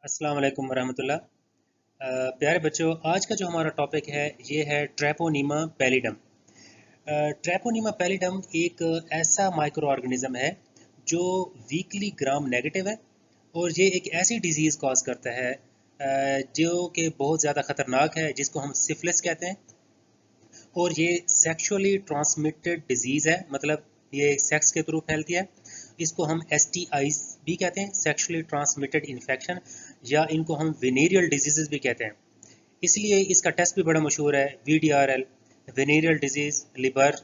अस्सलाम वालेकुम वरहमतुल्लाह। प्यारे बच्चों, आज का जो हमारा टॉपिक है ये है ट्रैपोनीमा पैलिडम। ट्रैपोनीमा पैलिडम एक ऐसा माइक्रो ऑर्गेनिज्म है जो वीकली ग्राम नेगेटिव है और ये एक ऐसी डिजीज़ कॉज करता है जो कि बहुत ज़्यादा ख़तरनाक है, जिसको हम सिफिलिस कहते हैं। और ये सेक्सुअली ट्रांसमिटेड डिजीज़ है, मतलब ये सेक्स के थ्रू फैलती है। इसको हम STIs भी कहते हैं, सेक्सुअली ट्रांसमिटेड इन्फेक्शन, या इनको हम वेनेरियल डिजीज़ भी कहते हैं। इसलिए इसका टेस्ट भी बड़ा मशहूर है, VDRL, वेनेरियल डिजीज़ लिबर,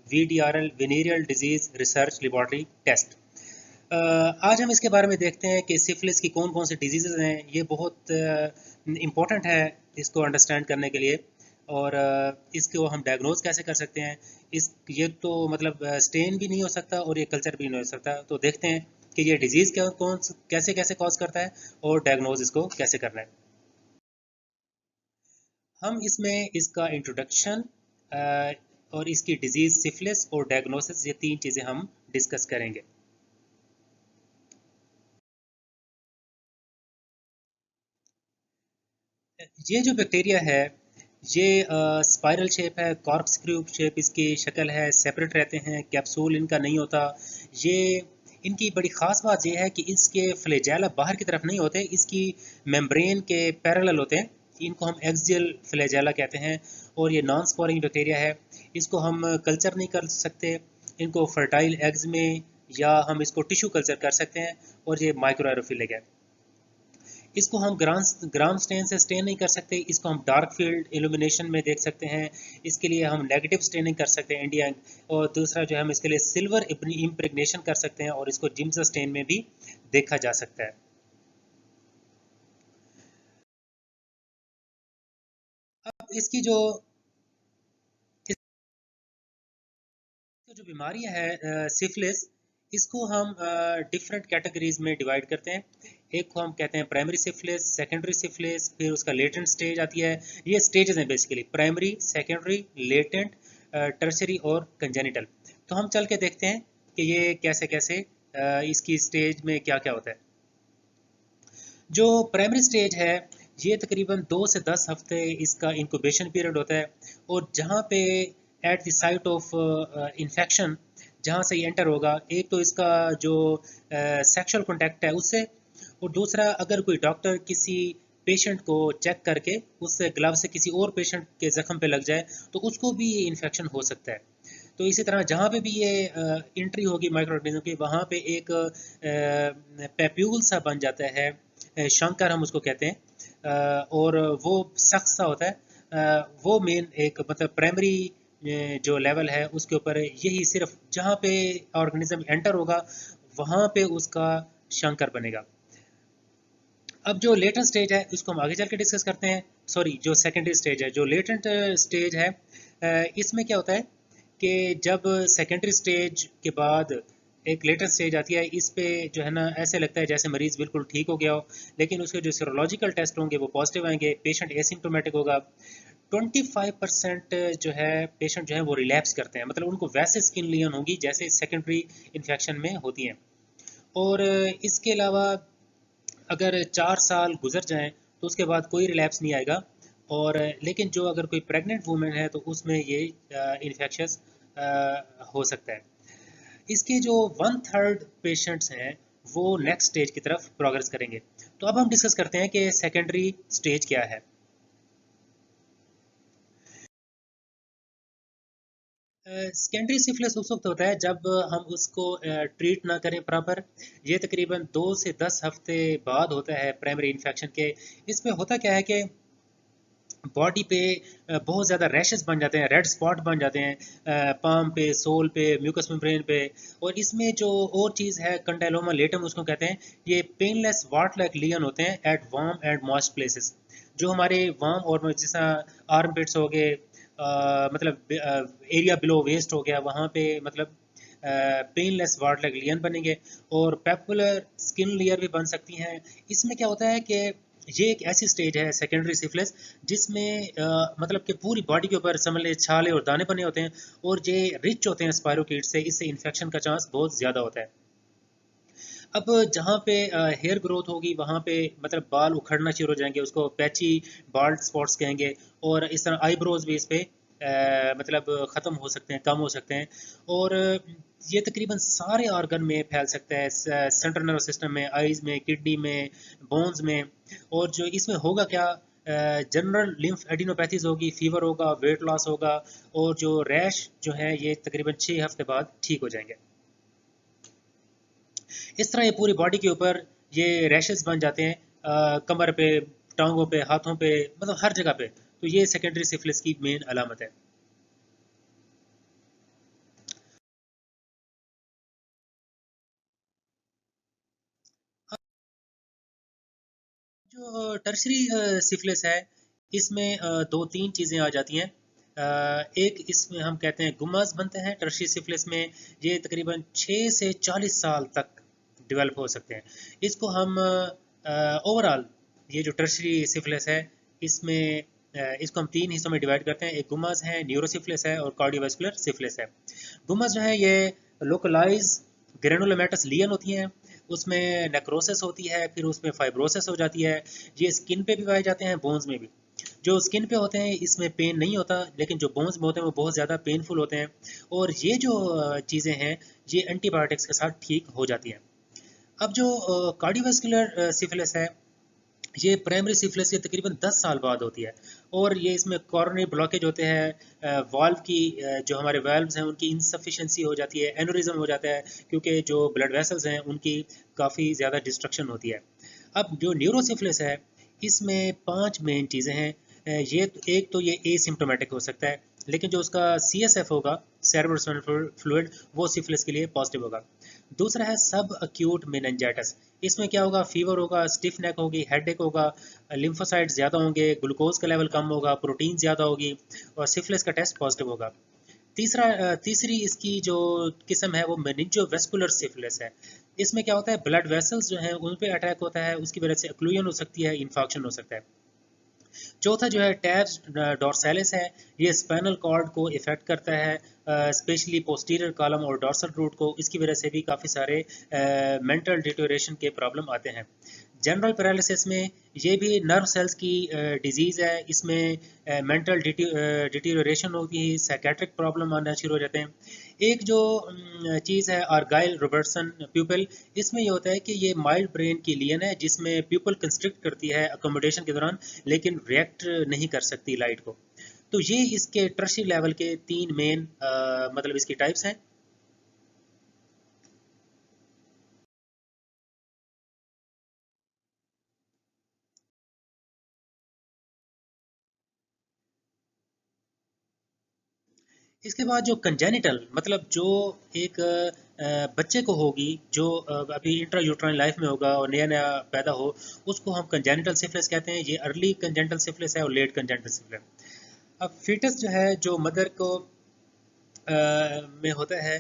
VDRL venereal disease research laboratory test. आज हम इसके बारे में देखते हैं कि सिफिलिस की कौन कौन सी डिजीज़ हैं। ये बहुत इम्पोर्टेंट है इसको अंडरस्टैंड करने के लिए। और इसको हम डायग्नोज कैसे कर सकते हैं। इस ये तो मतलब स्टेन भी नहीं हो सकता और ये कल्चर भी नहीं हो सकता। तो देखते हैं कि ये डिजीज़ क्या कौन कैसे कैसे कॉज करता है और डायग्नोज इसको कैसे करना है। हम इसमें इसका इंट्रोडक्शन और इसकी डिजीज़ सिफिलिस और डायग्नोसिस, ये तीन चीज़ें हम डिस्कस करेंगे। ये जो बैक्टीरिया है ये स्पाइरल शेप है, कॉर्क स्क्रू शेप इसकी शक्ल है, सेपरेट रहते हैं, कैप्सूल इनका नहीं होता। ये इनकी बड़ी ख़ास बात यह है कि इसके फ्लैजेला बाहर की तरफ नहीं होते, इसकी मेम्ब्रेन के पैरेलल होते हैं। इनको हम एक्सियल फ्लैजेला कहते हैं। और ये नॉन स्पोरिंग बैक्टीरिया है। इसको हम कल्चर नहीं कर सकते, इनको फर्टाइल एग्स में या हम इसको टिश्यू कल्चर कर सकते हैं। और ये माइक्रो एरोफिलिक है। इसको हम ग्राम स्टेन से स्टेन नहीं कर सकते, इसको हम डार्क फील्ड इल्यूमिनेशन में देख सकते हैं। इसके लिए हम नेगेटिव स्टेनिंग कर सकते हैं इंडिया। और दूसरा जो है हम इसके लिए सिल्वर इम्प्रेगनेशन कर सकते हैं और इसको जिम्स स्टेन में भी देखा जा सकता है। अब इसकी जो बीमारियां है सिफिलिस, इसको हम डिफरेंट कैटेगरीज में डिवाइड करते हैं। एक को हम कहते हैं प्राइमरी सिफिलिस, सेकेंडरी सिफिलिस, फिर उसका लेटेंट स्टेज आती है। ये स्टेजेस हैं basically, primary, secondary, latent, tertiary और कंजेनिटल। तो हम चल के देखते हैं कि ये कैसे कैसे इसकी स्टेज में क्या क्या होता है। जो प्राइमरी स्टेज है ये तकरीबन 2 से 10 हफ्ते इसका इंक्यूबेशन पीरियड होता है। और जहाँ पे at the site of infection, जहाँ से ये एंटर होगा, एक तो इसका जो सेक्सुअल कॉन्टैक्ट है उससे, और दूसरा अगर कोई डॉक्टर किसी पेशेंट को चेक करके उससे ग्लव से किसी और पेशेंट के ज़ख्म पे लग जाए तो उसको भी ये इन्फेक्शन हो सकता है। तो इसी तरह जहाँ पे भी ये एंट्री होगी माइक्रो ऑर्गेनिज्म की, वहाँ पे एक पेप्यूल सा बन जाता है, शंकर हम उसको कहते हैं। और वो सख्त सा होता है। वो मेन एक मतलब प्राइमरी जो लेवल है उसके ऊपर यही सिर्फ जहाँ पे ऑर्गेनिज्म एंटर होगा वहाँ पे उसका शंकर बनेगा। अब जो लेटेंट स्टेज है उसको हम आगे चल के डिस्कस करते हैं। सॉरी, जो सेकेंडरी स्टेज है, जो लेटेंट स्टेज है, इसमें क्या होता है कि जब सेकेंडरी स्टेज के बाद एक लेटेंट स्टेज आती है, इस पे जो है ना ऐसे लगता है जैसे मरीज़ बिल्कुल ठीक हो गया हो, लेकिन उसके जो सीरोलॉजिकल टेस्ट होंगे वो पॉजिटिव आएंगे, पेशेंट एसिम्टोमेटिक होगा। 25% जो है पेशेंट जो है वो रिलैप्स करते हैं, मतलब उनको वैसे स्किन लियन होंगी जैसे सेकेंडरी इन्फेक्शन में होती हैं। और इसके अलावा अगर 4 साल गुजर जाएं तो उसके बाद कोई रिलैप्स नहीं आएगा। और लेकिन जो अगर कोई प्रेग्नेंट वुमेन है तो उसमें ये इन्फेक्शस हो सकता है। इसके जो 1/3 पेशेंट्स हैं वो नेक्स्ट स्टेज की तरफ प्रोग्रेस करेंगे। तो अब हम डिस्कस करते हैं कि सेकेंडरी स्टेज क्या है। सेकेंडरी सिफिलिस उस वक्त होता है जब हम उसको ट्रीट ना करें प्रॉपर। ये तकरीबन 2 से 10 हफ्ते बाद होता है प्राइमरी इन्फेक्शन के। इसमें होता क्या है कि बॉडी पे बहुत ज़्यादा रैशेस बन जाते हैं, रेड स्पॉट बन जाते हैं, पाम पे, सोल पे, म्यूकस मेम्ब्रेन पे। और इसमें जो और चीज़ है कंडाइलोमा लेटम उसको कहते हैं। ये पेनलेस वाट लाइक लियन होते हैं at warm and moist places. जो हमारे वार्म और जैसा आर्म पिट्स हो गए, मतलब एरिया बिलो वेस्ट हो गया, वहाँ पे मतलब पेनलेस वाट लाइक लियन बनेंगे। और पेपुलर स्किन लेयर भी बन सकती हैं। इसमें क्या होता है कि ये एक ऐसी स्टेज है सेकेंडरी सिफिलिस जिसमें मतलब कि पूरी बॉडी के ऊपर समझ लें छाले और दाने बने होते हैं। और ये रिच होते हैं स्पायरोकीट से, इससे इन्फेक्शन का चांस बहुत ज़्यादा होता है। अब जहाँ पे हेयर ग्रोथ होगी वहाँ पे मतलब बाल उखड़ना शुरू हो जाएंगे, उसको पैची बाल्ड स्पॉट्स कहेंगे। और इस तरह आईब्रोज भी इस पे मतलब ख़त्म हो सकते हैं, कम हो सकते हैं। और ये तकरीबन सारे ऑर्गन में फैल सकता है, सेंट्रल नर्वस सिस्टम में, आइज़ में, किडनी में, बोन्स में। और जो इसमें होगा क्या, जनरल लिम्फ एडिनोपैथीज होगी, फीवर होगा, वेट लॉस होगा। और जो रैश जो है ये तकरीबन 6 हफ्ते बाद ठीक हो जाएंगे। इस तरह ये पूरी बॉडी के ऊपर ये रैशेस बन जाते हैं, कमर पे, टांगों पे, हाथों पे, मतलब हर जगह पे। तो ये सेकेंडरी सिफिलिस की मेन अलामत है। जो टर्शरी सिफिलिस है, इसमें दो तीन चीज़ें आ जाती हैं। एक इसमें हम कहते हैं गुमज बनते हैं टर्शरी सिफिलिस में। ये तकरीबन 6 से 40 साल तक डेवलप हो सकते हैं। इसको हम ओवरऑल, ये जो टर्शरी सिफिलिस है, इसमें इसको हम तीन हिस्सों में डिवाइड करते हैं। एक गुमज है, न्यूरोसिफिलिस है और कार्डियोवास्कुलर सिफिलिस है। गुमज जो है ये लोकलाइज ग्रेनुलोमेटस लीजन होती हैं, उसमें नेक्रोसिस होती है, फिर उसमें फाइब्रोसिस हो जाती है। ये स्किन पे भी पाए जाते हैं, बोन्स में भी। जो स्किन पे होते हैं इसमें पेन नहीं होता, लेकिन जो बोन्स में होते हैं वो बहुत ज़्यादा पेनफुल होते हैं। और ये जो चीज़ें हैं ये एंटीबायोटिक्स के साथ ठीक हो जाती हैं। अब जो कार्डियोवास्कुलर सिफिलिस है, ये प्राइमरी सिफिलिस के तकरीबन 10 साल बाद होती है। और ये इसमें कॉरोनरी ब्लॉकेज होते हैं, वाल्व की जो हमारे वाल्व्स हैं उनकी इनसफिशेंसी हो जाती है, एनोरिज्म हो जाता है, क्योंकि जो ब्लड वेसल्स हैं उनकी काफ़ी ज़्यादा डिस्ट्रक्शन होती है। अब जो न्यूरोसिफिलिस है, इसमें 5 मेन चीज़ें हैं। एक तो ये एसिम्प्टोमेटिक हो सकता है, लेकिन जो उसका सीएसएफ होगा, सेरेब्रोस्पाइनल फ्लूइड, वो सिफिलिस के लिए पॉजिटिव होगा। दूसरा है सब अक्यूट मेनिंजाइटिस। इसमें क्या होगा, फीवर होगा, स्टिफ नेक होगी, हेडेक होगा, लिम्फोसाइट्स ज़्यादा होंगे, ग्लूकोज का लेवल कम होगा, प्रोटीन ज़्यादा होगी, और सिफिलिस का टेस्ट पॉजिटिव होगा। तीसरी इसकी जो किस्म है वो मेनिंजोवेस्कुलर सिफिलिस है। इसमें क्या होता है, ब्लड वेसल्स जो हैं उन पे अटैक होता है, उसकी वजह से अक्लूजन हो सकती है, इन्फेक्शन हो सकता है। चौथा जो है टैब्स डॉर्सैलिस है। ये स्पाइनल कॉर्ड को इफेक्ट करता है, स्पेशली पोस्टीरियर कॉलम और डॉर्सल रूट को। इसकी वजह से भी काफ़ी सारे मेंटल डिटोरेशन के प्रॉब्लम आते हैं। जनरल पैरालिसिस में ये भी नर्व सेल्स की डिजीज़ है। इसमें मेंटल डिटीरियोरेशन होती है, साइकेट्रिक प्रॉब्लम आना शुरू हो जाते हैं। एक जो चीज़ है आर्गाइल रॉबर्टसन प्यूपल, इसमें ये होता है कि ये माइल्ड ब्रेन की लीजन है जिसमें प्यूपल कंस्ट्रिक्ट करती है अकोमोडेशन के दौरान, लेकिन रिएक्ट नहीं कर सकती लाइट को। तो ये इसके टर्शी लेवल के तीन मेन मतलब इसकी टाइप्स हैं। इसके बाद जो कंजेनिटल, मतलब जो एक बच्चे को होगी, जो अभी इंट्रा यूट्राइन लाइफ में होगा और नया नया पैदा हो, उसको हम कंजेनिटल सिफिलिस कहते हैं। ये अर्ली कंजेनिटल सिफिलिस है और लेट कंजेनिटल सिफिलिस। अब फीटस जो है, जो मदर को में होता है,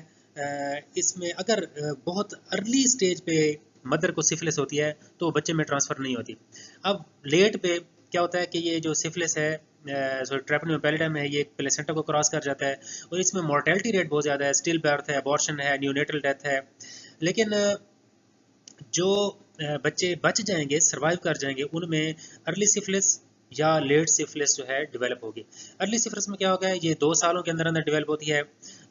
इसमें अगर बहुत अर्ली स्टेज पे मदर को सिफिलिस होती है तो बच्चे में ट्रांसफ़र नहीं होती। अब लेट पे क्या होता है कि ये जो सिफिलिस है, सॉरी ट्रैपनियम पैलिडम है, ये प्लेसेंटा को क्रॉस कर जाता है। और इसमें मोर्टेलिटी रेट बहुत ज़्यादा है, स्टिल बर्थ है, अबॉर्शन है, न्यूनेटल डेथ है। लेकिन जो बच्चे बच जाएंगे, सर्वाइव कर जाएंगे, उनमें अर्ली सिफिलिस या लेट सिफिलिस जो है डेवलप होगी। अर्ली सिफिलिस में क्या होगा, ये 2 सालों के अंदर अंदर डेवलप होती है।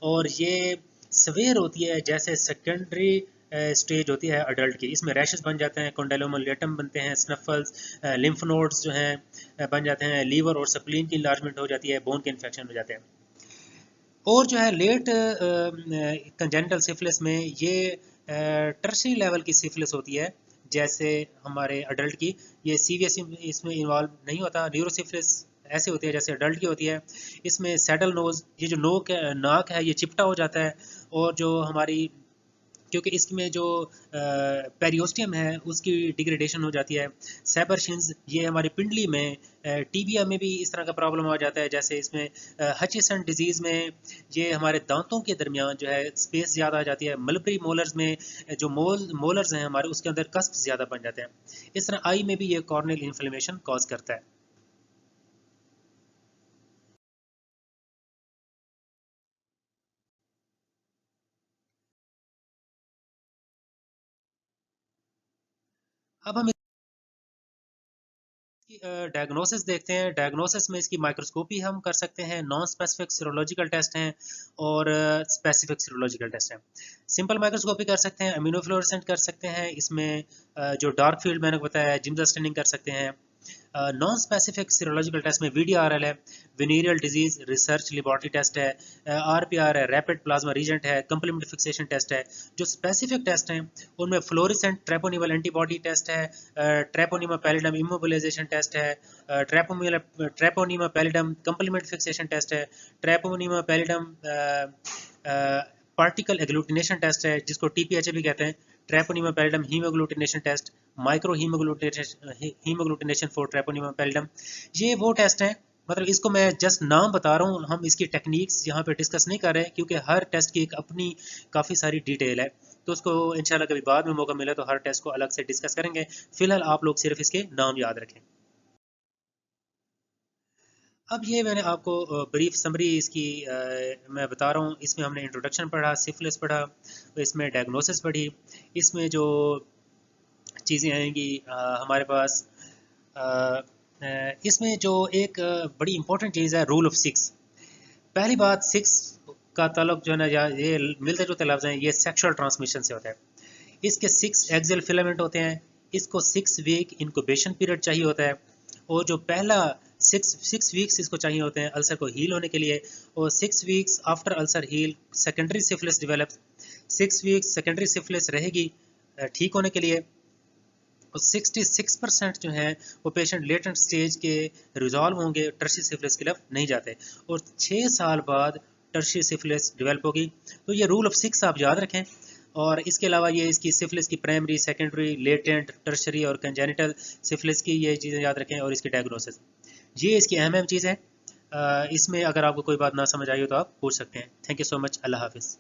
और ये सवेयर होती है जैसे सेकेंडरी स्टेज होती है अडल्ट की। इसमें रैशेस बन जाते हैं, कोंडाइलोमल लेटम बनते हैं, स्नफल्स, लिम्फ नोड्स जो हैं बन जाते हैं, लीवर और स्प्लीन की इन्लार्जमेंट हो जाती है, बोन के इन्फेक्शन हो जाते हैं। और जो है लेट कंजेनिटल सिफिलिस में ये टर्शरी लेवल की सिफिलिस होती है, जैसे हमारे अडल्ट की। ये सीवियस इसमें इन्वॉल्व नहीं होता। न्यूरोसिफिलिस ऐसे होती है जैसे अडल्ट की होती है। इसमें सैडल नोज, ये जो नाक है ये चिपटा हो जाता है। और जो हमारी, क्योंकि इसमें जो पेरियोस्टियम है उसकी डिग्रेडेशन हो जाती है। सैबरशिन्स, ये हमारी पिंडली में, टीबिया में भी इस तरह का प्रॉब्लम आ जाता है। जैसे इसमें हचिसन डिजीज़ में ये हमारे दांतों के दरमियान जो है स्पेस ज़्यादा आ जाती है। मलबरी मोलर्स में जो मोलर्स हैं हमारे, उसके अंदर कस्प ज़्यादा बन जाते हैं। इस तरह आई में भी ये कॉर्नियल इन्फ्लेमेशन कॉज करता है। अब हम डायग्नोसिस देखते हैं। डायग्नोसिस में इसकी माइक्रोस्कोपी हम कर सकते हैं, नॉन स्पेसिफिक सीरोलॉजिकल टेस्ट हैं और स्पेसिफिक सीरोलॉजिकल टेस्ट हैं। सिंपल माइक्रोस्कोपी कर सकते हैं, इम्यूनोफ्लोरेसेंट कर सकते हैं, इसमें जो डार्क फील्ड मैंने बताया है जिम्स स्टैनिंग कर सकते हैं। नॉन स्पेसिफिक सीरोलॉजिकल टेस्ट में वीडीआरएल है, venereal disease research laboratory test है, आरपीआर है, रैपिड प्लाज्मा रीजेंट है, कंप्लीमेंट फिक्सेशन टेस्ट है। जो स्पेसिफिक टेस्ट हैं उनमें फ्लोरेसेंट ट्रेपोनिमल एंटीबॉडी टेस्ट है, ट्रेपोनिमा पैलिडम इमोबिलाइजेशन टेस्ट है, treponema pallidum complement fixation test है, treponema pallidum particle agglutination test है जिसको टीपीएचए भी कहते हैं, treponema pallidum haemagglutination test, micro haemagglutination for treponema pallidum. ये वो टेस्ट हैं, मतलब इसको मैं जस्ट नाम बता रहा हूँ, हम इसकी टेक्निक्स यहाँ पे डिस्कस नहीं कर रहे क्योंकि हर टेस्ट की एक अपनी काफ़ी सारी डिटेल है, तो उसको इंशाल्लाह कभी बाद में मौका मिले तो हर टेस्ट को अलग से डिस्कस करेंगे। फिलहाल आप लोग सिर्फ इसके नाम याद रखें। अब ये मैंने आपको ब्रीफ समरी इसकी मैं बता रहा हूँ। इसमें हमने इंट्रोडक्शन पढ़ा, सिफिलिस पढ़ा, इसमें डायग्नोसिस पढ़ी, इसमें जो चीज़ें आएंगी हमारे पास इसमें जो एक बड़ी इंपॉर्टेंट चीज़ है रूल ऑफ सिक्स। पहली बात, सिक्स का ताल्लुक जो है ना, ये मिलते जुलते लफ्ज़ हैं, ये सेक्सुअल ट्रांसमिशन से होता है। इसके 6 एक्सियल फिलामेंट होते हैं, इसको 6 वीक इंक्यूबेशन पीरियड चाहिए होता है, और जो पहला 6 वीक्स इसको चाहिए होते हैं अल्सर को हील होने के लिए, और 6 weeks after ulcer heal secondary syphilis develops. 6 weeks secondary syphilis रहेगी ठीक होने के लिए, और 66% जो है वो पेशेंट लेटेंट स्टेज के रिजॉल्व होंगे, टर्शियरी सिफिलिस की तरफ नहीं जाते, और 6 साल बाद टर्शियरी सिफिलिस डेवलप होगी। तो ये रूल ऑफ 6 आप याद रखें। और इसके अलावा ये इसकी सिफिलिस की प्राइमरी, सेकेंडरी, लेटेंट, टर्शियरी और कंजेनिटल सिफिलिस की ये चीज़ें याद रखें, और इसकी डायग्नोसिस, ये इसकी अहम अहम चीज़ है। इसमें अगर आपको कोई बात ना समझ आई हो तो आप पूछ सकते हैं। Thank you so much. अल्लाह हाफिज़।